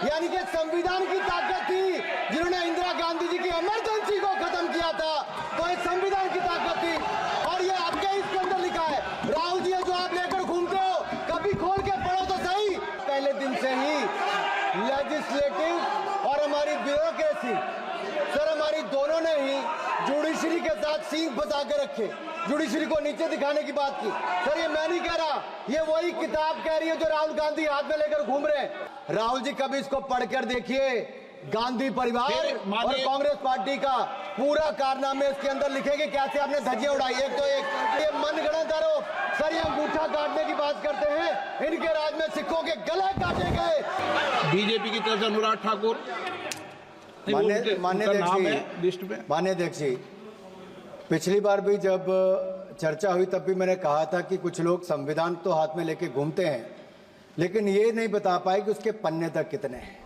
यानी कि संविधान की ताकत थी जिन्होंने इंदिरा गांधी जी की इमरजेंसी को खत्म किया था, तो ये संविधान की ताकत थी। और ये आपके इसके अंदर लिखा है, राहुल जी जो आप लेकर घूमते हो, कभी खोल के पढ़ो तो सही। पहले दिन से ही लेजिस्लेटिव और हमारी ब्यूरोक्रेसी, सर हमारी दोनों ने ही जुडिशरी के साथ सींग फंसा के रखे, जुडिशरी को नीचे दिखाने की बात की। सर ये मैं नहीं कह रहा, ये वही किताब कह रही है जो राहुल गांधी हाथ में लेकर घूम रहे हैं। राहुल जी कभी इसको पढ़कर देखिए, गांधी परिवार और कांग्रेस पार्टी का पूरा कारनामे इसके अंदर लिखेंगे, कैसे आपने धज्जियां उड़ाई। एक तो एक ये मनगढ़ंत आरोप, सर ये अंगूठा काटने की बात करते हैं, इनके राज में सिखों के गले काटे गए। बीजेपी की तरफ से अनुराग ठाकुर मान्य अध्यक्ष जी, पिछली बार भी जब चर्चा हुई तब भी मैंने कहा था कि कुछ लोग संविधान तो हाथ में लेके घूमते हैं, लेकिन ये नहीं बता पाए कि उसके पन्ने तक कितने हैं,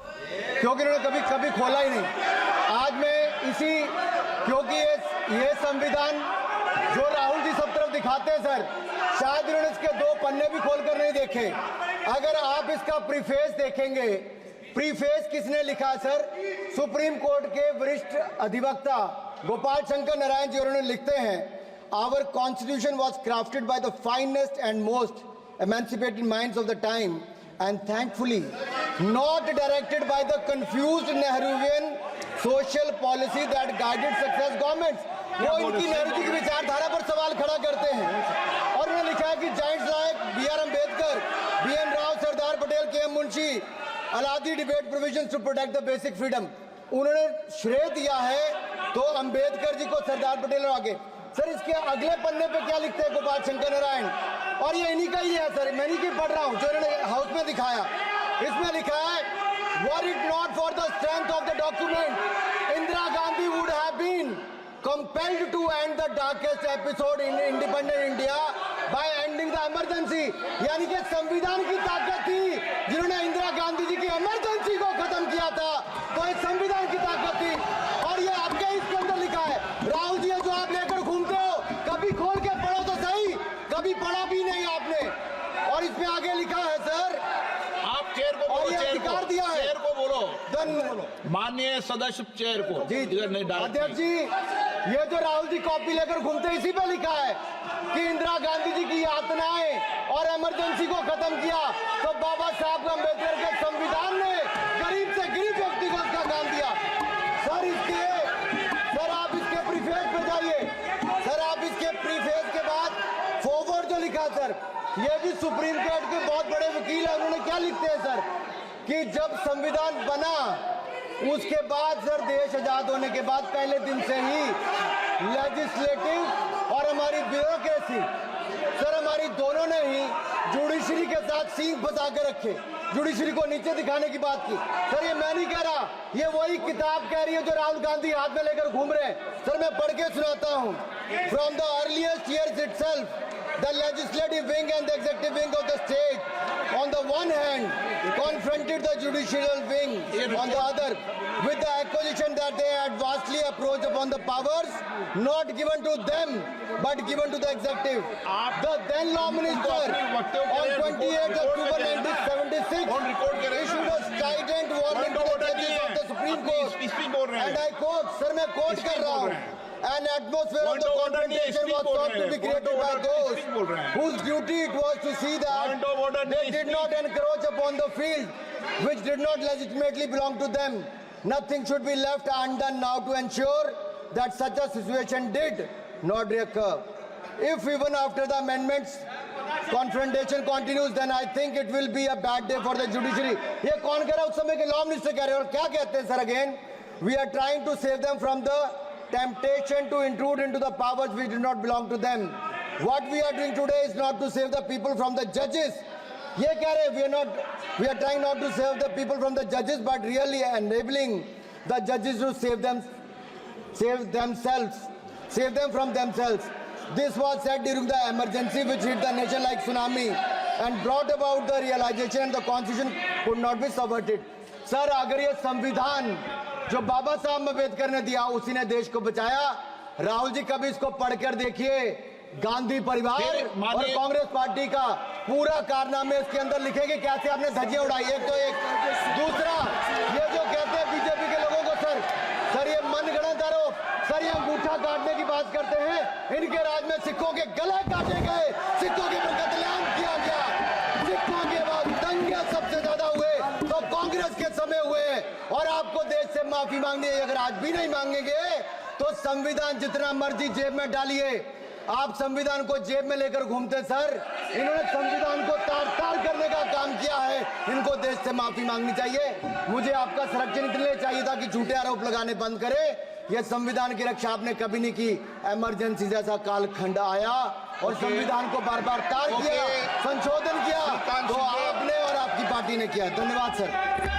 क्योंकि उन्होंने कभी खोला ही नहीं। आज मैं क्योंकि ये संविधान जो राहुल जी सब तरफ दिखाते हैं सर, शायद उन्होंने इसके 2 पन्ने भी खोलकर नहीं देखे। अगर आप इसका प्रीफेस देखेंगे, प्रीफेस किसने लिखा है सर? सुप्रीम कोर्ट के वरिष्ठ अधिवक्ता गोपाल शंकर नारायण जी, उन्होंने लिखते हैं, our constitution was crafted by the finest and most emancipated minds of the time and thankfully not directed by the confused Nehruvian social policy that guided success governments। वो इनकी नेहरू जी की विचारधारा पर सवाल खड़ा करते हैं। और उन्होंने लिखा है कि giants like B.R. Ambedkar, B.N. Rao, Sardar Patel, K.M. Munshi, Alladi debate provisions to protect the basic freedom. उन्होंने श्रेय दिया है तो अम्बेडकर जी को, सरदार पटेल और आगे। सर इसके अगले पन्ने पे क्या लिखते हैं गोपाल शंकर नारायण, और ये इन्हीं का ही है सर, मैं नहीं पढ़ रहा हूं, जो इन्होंने हाउस में दिखाया। इसमें लिखा है, were it not for the strength of the document, Indira Gandhi would have been compelled to end the darkest episode in independent India by ending the emergency. यानी कि संविधान की ताकत थी जिन्होंने इंदिरा गांधी जी की इमरजेंसी को खत्म किया था, तो ये संविधान की ताकत थी। और ये आपके इसके अंदर लिखा है, राहुल जी जो आप लेकर घूमते हो, कभी खोल के पढ़ो तो सही, कभी पढ़ा भी नहीं आपने। और इसमें आगे लिखा है सर, आप चेयर को बोलो, अधिकार दिया है, चेयर को बोलो, माननीय सदस्य चेयर को। जी अध्यक्ष जी, ये जो राहुल जी कॉपी लेकर घूमते इसी पे लिखा है कि इंदिरा गांधी जी की यातनाएं और इमरजेंसी को खत्म किया, तो बाबा साहब अम्बेडकर के संविधान ने गरीब से गरीब व्यक्ति को उसका काम दिया। सर आप इसके प्रीफेस पे जाइए, सर आप इसके प्रीफेस के बाद फॉरवर्ड जो लिखा सर, ये भी सुप्रीम कोर्ट के बहुत बड़े वकील है, उन्होंने क्या लिखते हैं सर, कि जब संविधान बना उसके बाद सर, देश आजाद होने के बाद पहले दिन से ही लेजिस्लेटिव और हमारी ब्यूरोक्रेसी, सर हमारी दोनों ने ही जुडिशरी के साथ सींग फंसा के रखे, जुडिशरी को नीचे दिखाने की बात की। सर ये मैं नहीं कह रहा, ये वही किताब कह रही है जो राहुल गांधी हाथ में लेकर घूम रहे हैं। सर मैं पढ़ के सुनाता हूँ, from the earliest years itself the legislative wing and the executive wing of the state on the one hand confronted the judicial wing on the other with the accusation that they had vastly approached upon the powers not given to them but given to the executive. The then law minister on 28th October 1976 issued a strident warning to the judges of the Supreme Court, and I quote, sir मैं quote कर रहा हूँ, an atmosphere of the confrontation was sought to be created by those whose duty it was to see that they did not encroach upon the field which did not legitimately belong to them. Nothing should be left undone now to ensure that such a situation did not recur. If even after the amendments confrontation continues, then I think it will be a bad day for the judiciary. ये कौन कह रहा है? उस समय के law minister कह रहे हैं। और क्या कहते हैं sir again? We are trying to save them from the temptation to intrude into the powers which do not belong to them. What we are doing today is not to save the people from the judges. ये कह रहे हैं, we are trying not to save the people from the judges, but really enabling the judges to save them from themselves. This was said during the emergency which hit the nation like tsunami and brought about the realization and the constitution could not be subverted. Sir अगर ये संविधान जो बाबा साहब अम्बेडकर ने दिया उसी ने देश को बचाया, राहुल जी कभी इसको पढ़कर देखिए, गांधी परिवार और कांग्रेस पार्टी का पूरा कारनामे इसके अंदर लिखेंगे, कैसे आपने धज्जियां उड़ाई। एक तो एक, दूसरा काटने की बात करते हैं, इनके राज में सिखों के गले काटे गए, सिखों के पर कत्लेआम किया गया, सिखों के बाद दंगे सबसे ज्यादा हुए तो कांग्रेस के समय हुए। और आपको देश से माफी मांगनी है, अगर आज भी नहीं मांगेंगे तो संविधान जितना मर्जी जेब में डालिए। आप संविधान को जेब में लेकर घूमते सर, इन्होंने संविधान को तार तार करने का काम किया है, इनको देश से माफी मांगनी चाहिए। मुझे आपका संरक्षण इसलिए चाहिए था कि झूठे आरोप लगाने बंद करे। यह संविधान की रक्षा आपने कभी नहीं की, इमरजेंसी जैसा कालखंड आया और संविधान को बार बार तार किया, संशोधन किया, तो आपने और आपकी पार्टी ने किया। धन्यवाद सर।